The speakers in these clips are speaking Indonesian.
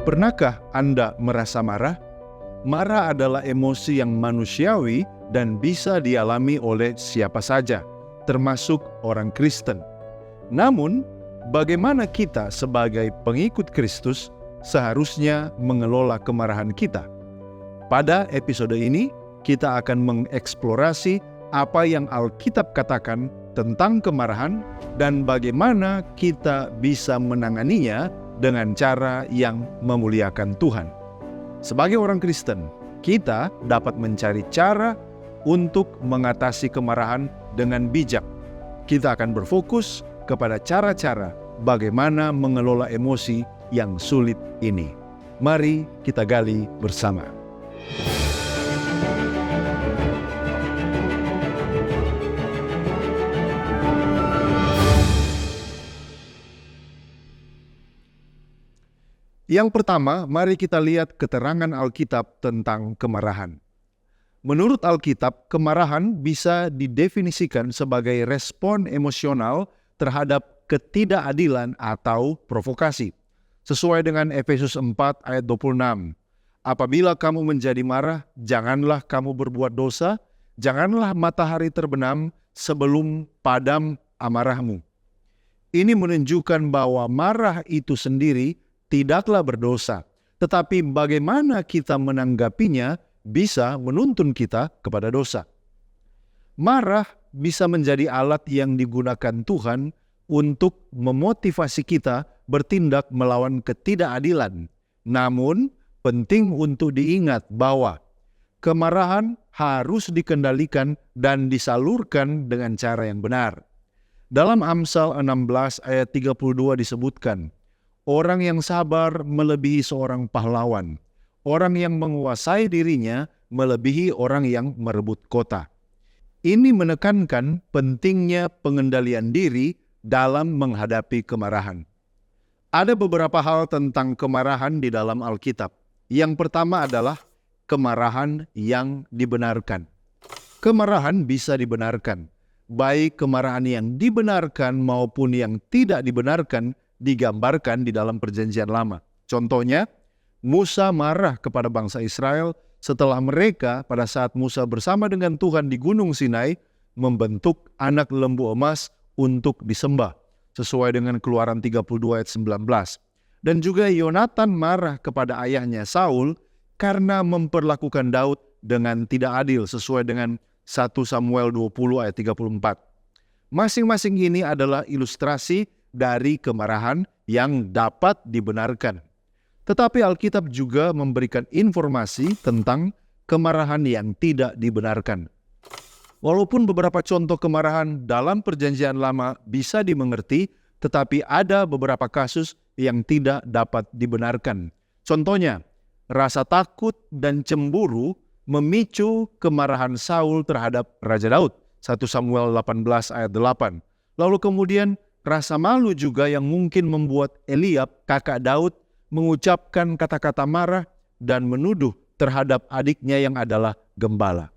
Pernahkah Anda merasa marah? Marah adalah emosi yang manusiawi dan bisa dialami oleh siapa saja, termasuk orang Kristen. Namun, bagaimana kita sebagai pengikut Kristus seharusnya mengelola kemarahan kita? Pada episode ini, kita akan mengeksplorasi apa yang Alkitab katakan tentang kemarahan dan bagaimana kita bisa menanganinya dengan cara yang memuliakan Tuhan. Sebagai orang Kristen, kita dapat mencari cara untuk mengatasi kemarahan dengan bijak. Kita akan berfokus kepada cara-cara bagaimana mengelola emosi yang sulit ini. Mari kita gali bersama. Yang pertama, mari kita lihat keterangan Alkitab tentang kemarahan. Menurut Alkitab, kemarahan bisa didefinisikan sebagai respon emosional terhadap ketidakadilan atau provokasi. Sesuai dengan Efesus 4 ayat 26. Apabila kamu menjadi marah, janganlah kamu berbuat dosa, janganlah matahari terbenam sebelum padam amarahmu. Ini menunjukkan bahwa marah itu sendiri tidaklah berdosa, tetapi bagaimana kita menanggapinya bisa menuntun kita kepada dosa. Marah bisa menjadi alat yang digunakan Tuhan untuk memotivasi kita bertindak melawan ketidakadilan. Namun, penting untuk diingat bahwa kemarahan harus dikendalikan dan disalurkan dengan cara yang benar. Dalam Amsal 16 ayat 32 disebutkan, orang yang sabar melebihi seorang pahlawan. Orang yang menguasai dirinya melebihi orang yang merebut kota. Ini menekankan pentingnya pengendalian diri dalam menghadapi kemarahan. Ada beberapa hal tentang kemarahan di dalam Alkitab. Yang pertama adalah kemarahan yang dibenarkan. Kemarahan bisa dibenarkan. Baik kemarahan yang dibenarkan maupun yang tidak dibenarkan digambarkan di dalam Perjanjian Lama. Contohnya, Musa marah kepada bangsa Israel setelah mereka pada saat Musa bersama dengan Tuhan di Gunung Sinai membentuk anak lembu emas untuk disembah, sesuai dengan Keluaran 32 ayat 19. Dan juga Yonatan marah kepada ayahnya Saul karena memperlakukan Daud dengan tidak adil, sesuai dengan 1 Samuel 20 ayat 34. Masing-masing ini adalah ilustrasi dari kemarahan yang dapat dibenarkan. Tetapi Alkitab juga memberikan informasi tentang kemarahan yang tidak dibenarkan. Walaupun beberapa contoh kemarahan dalam Perjanjian Lama bisa dimengerti, tetapi ada beberapa kasus yang tidak dapat dibenarkan. Contohnya, rasa takut dan cemburu memicu kemarahan Saul terhadap Raja Daud, 1 Samuel 18 ayat 8. Lalu kemudian rasa malu juga yang mungkin membuat Eliab, kakak Daud, mengucapkan kata-kata marah dan menuduh terhadap adiknya yang adalah gembala.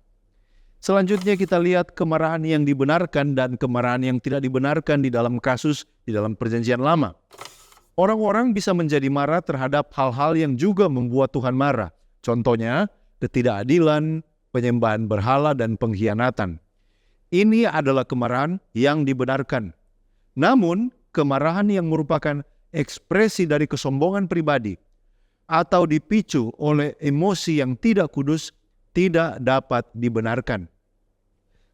Selanjutnya kita lihat kemarahan yang dibenarkan dan kemarahan yang tidak dibenarkan di dalam kasus di dalam Perjanjian Lama. Orang-orang bisa menjadi marah terhadap hal-hal yang juga membuat Tuhan marah. Contohnya, ketidakadilan, penyembahan berhala, dan pengkhianatan. Ini adalah kemarahan yang dibenarkan. Namun, kemarahan yang merupakan ekspresi dari kesombongan pribadi atau dipicu oleh emosi yang tidak kudus tidak dapat dibenarkan.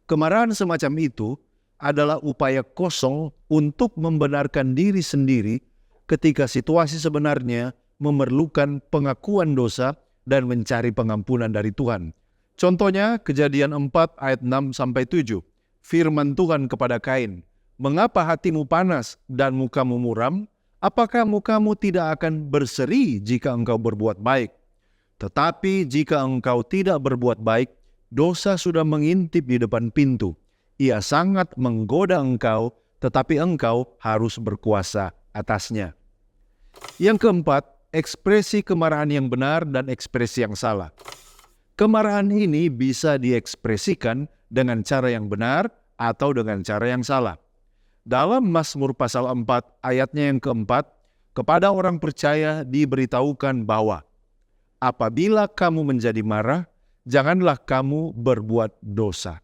Kemarahan semacam itu adalah upaya kosong untuk membenarkan diri sendiri ketika situasi sebenarnya memerlukan pengakuan dosa dan mencari pengampunan dari Tuhan. Contohnya, Kejadian 4 ayat 6-7. Firman Tuhan kepada Kain, "Mengapa hatimu panas dan mukamu muram? Apakah mukamu tidak akan berseri jika engkau berbuat baik? Tetapi jika engkau tidak berbuat baik, dosa sudah mengintip di depan pintu. Ia sangat menggoda engkau, tetapi engkau harus berkuasa atasnya." Yang keempat, ekspresi kemarahan yang benar dan ekspresi yang salah. Kemarahan ini bisa diekspresikan dengan cara yang benar atau dengan cara yang salah. Dalam Mazmur pasal 4 ayatnya yang keempat, kepada orang percaya diberitahukan bahwa apabila kamu menjadi marah, janganlah kamu berbuat dosa.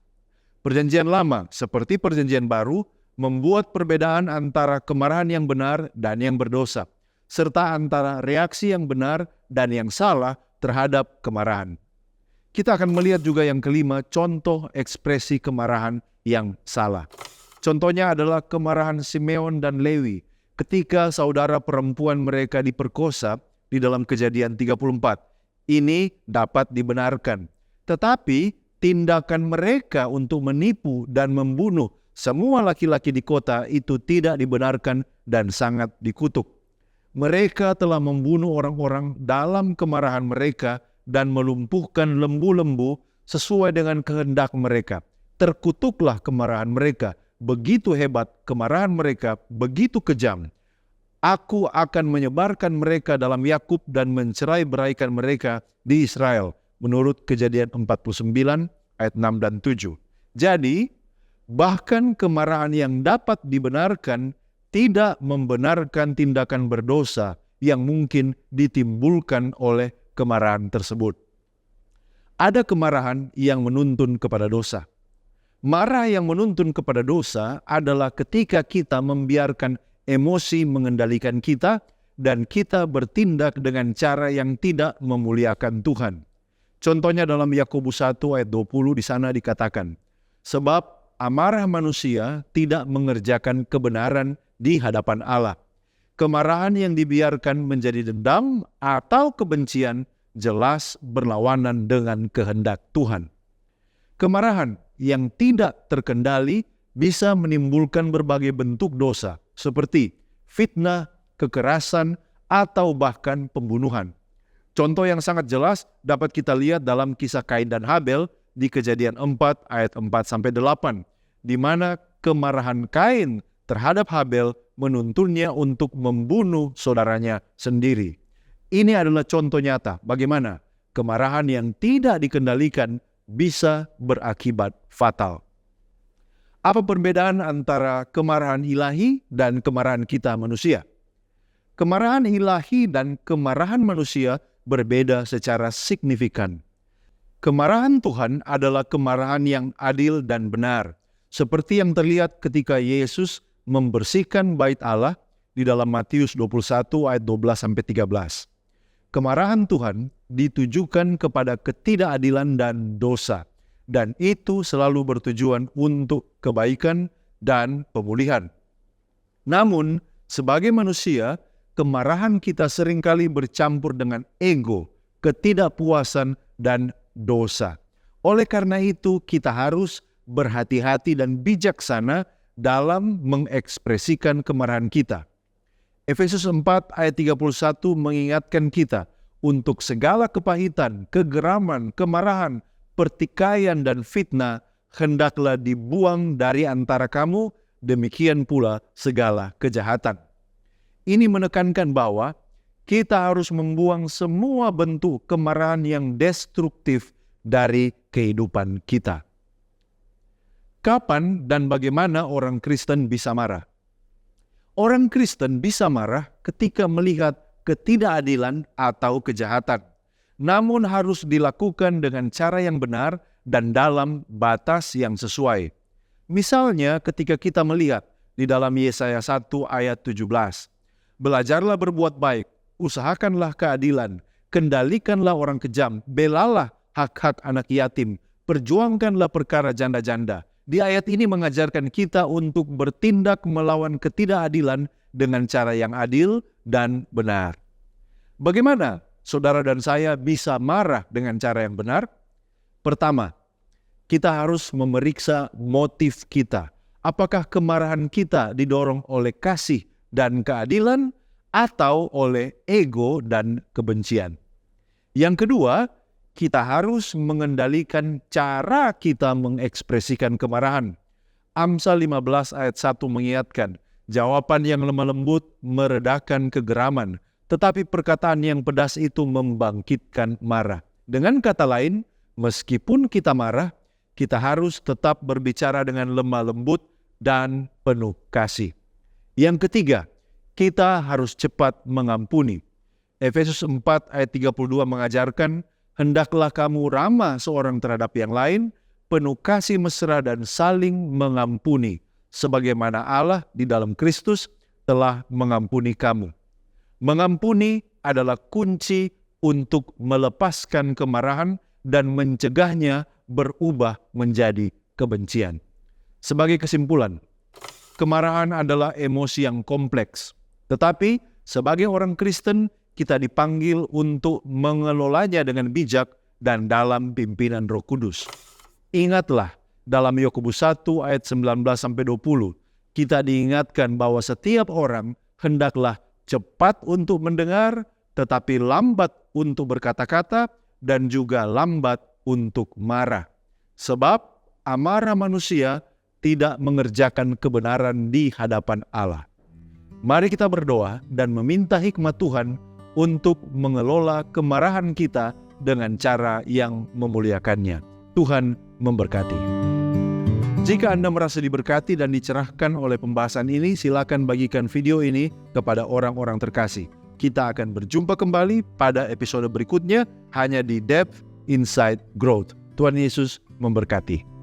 Perjanjian Lama seperti Perjanjian Baru membuat perbedaan antara kemarahan yang benar dan yang berdosa, serta antara reaksi yang benar dan yang salah terhadap kemarahan. Kita akan melihat juga yang kelima, contoh ekspresi kemarahan yang salah. Contohnya adalah kemarahan Simeon dan Lewi ketika saudara perempuan mereka diperkosa di dalam Kejadian 34. Ini dapat dibenarkan. Tetapi tindakan mereka untuk menipu dan membunuh semua laki-laki di kota itu tidak dibenarkan dan sangat dikutuk. Mereka telah membunuh orang-orang dalam kemarahan mereka dan melumpuhkan lembu-lembu sesuai dengan kehendak mereka. Terkutuklah kemarahan mereka, begitu hebat kemarahan mereka, begitu kejam. Aku akan menyebarkan mereka dalam Yakub dan mencerai-beraikan mereka di Israel. Menurut Kejadian 49 ayat 6 dan 7. Jadi, bahkan kemarahan yang dapat dibenarkan tidak membenarkan tindakan berdosa yang mungkin ditimbulkan oleh kemarahan tersebut. Ada kemarahan yang menuntun kepada dosa. Marah yang menuntun kepada dosa adalah ketika kita membiarkan emosi mengendalikan kita dan kita bertindak dengan cara yang tidak memuliakan Tuhan. Contohnya dalam Yakobus 1 ayat 20 di sana dikatakan, sebab amarah manusia tidak mengerjakan kebenaran di hadapan Allah. Kemarahan yang dibiarkan menjadi dendam atau kebencian jelas berlawanan dengan kehendak Tuhan. Kemarahan yang tidak terkendali bisa menimbulkan berbagai bentuk dosa seperti fitnah, kekerasan, atau bahkan pembunuhan. Contoh yang sangat jelas dapat kita lihat dalam kisah Kain dan Habel di Kejadian 4 ayat 4-8, di mana kemarahan Kain terhadap Habel menuntunnya untuk membunuh saudaranya sendiri. Ini adalah contoh nyata bagaimana kemarahan yang tidak dikendalikan bisa berakibat fatal. Apa perbedaan antara kemarahan ilahi dan kemarahan kita manusia? Kemarahan ilahi dan kemarahan manusia berbeda secara signifikan. Kemarahan Tuhan adalah kemarahan yang adil dan benar, seperti yang terlihat ketika Yesus membersihkan bait Allah di dalam Matius 21 ayat 12-13. Kemarahan Tuhan ditujukan kepada ketidakadilan dan dosa, dan itu selalu bertujuan untuk kebaikan dan pemulihan. Namun, sebagai manusia, kemarahan kita seringkali bercampur dengan ego, ketidakpuasan, dan dosa. Oleh karena itu, kita harus berhati-hati dan bijaksana dalam mengekspresikan kemarahan kita. Efesus 4 ayat 31 mengingatkan kita untuk segala kepahitan, kegeraman, kemarahan, pertikaian, dan fitnah hendaklah dibuang dari antara kamu, demikian pula segala kejahatan. Ini menekankan bahwa kita harus membuang semua bentuk kemarahan yang destruktif dari kehidupan kita. Kapan dan bagaimana orang Kristen bisa marah? Orang Kristen bisa marah ketika melihat ketidakadilan atau kejahatan, namun harus dilakukan dengan cara yang benar dan dalam batas yang sesuai. Misalnya ketika kita melihat di dalam Yesaya 1 ayat 17, belajarlah berbuat baik, usahakanlah keadilan, kendalikanlah orang kejam, belalah hak-hak anak yatim, perjuangkanlah perkara janda-janda. Di ayat ini mengajarkan kita untuk bertindak melawan ketidakadilan dengan cara yang adil dan benar. Bagaimana saudara dan saya bisa marah dengan cara yang benar? Pertama, kita harus memeriksa motif kita. Apakah kemarahan kita didorong oleh kasih dan keadilan atau oleh ego dan kebencian? Yang kedua, kita harus mengendalikan cara kita mengekspresikan kemarahan. Amsal 15 ayat 1 mengingatkan, jawaban yang lemah lembut meredakan kegeraman, tetapi perkataan yang pedas itu membangkitkan marah. Dengan kata lain, meskipun kita marah, kita harus tetap berbicara dengan lemah lembut dan penuh kasih. Yang ketiga, kita harus cepat mengampuni. Efesus 4 ayat 32 mengajarkan, hendaklah kamu ramah seorang terhadap yang lain, penuh kasih mesra dan saling mengampuni, sebagaimana Allah di dalam Kristus telah mengampuni kamu. Mengampuni adalah kunci untuk melepaskan kemarahan dan mencegahnya berubah menjadi kebencian. Sebagai kesimpulan, kemarahan adalah emosi yang kompleks. Tetapi sebagai orang Kristen, kita dipanggil untuk mengelolanya dengan bijak dan dalam pimpinan Roh Kudus. Ingatlah, dalam Yakobus 1 ayat 19-20, kita diingatkan bahwa setiap orang hendaklah cepat untuk mendengar, tetapi lambat untuk berkata-kata, dan juga lambat untuk marah. Sebab amarah manusia tidak mengerjakan kebenaran di hadapan Allah. Mari kita berdoa dan meminta hikmat Tuhan untuk mengelola kemarahan kita dengan cara yang memuliakannya. Tuhan memberkati. Jika Anda merasa diberkati dan dicerahkan oleh pembahasan ini, silakan bagikan video ini kepada orang-orang terkasih. Kita akan berjumpa kembali pada episode berikutnya hanya di Depth Inside Growth. Tuhan Yesus memberkati.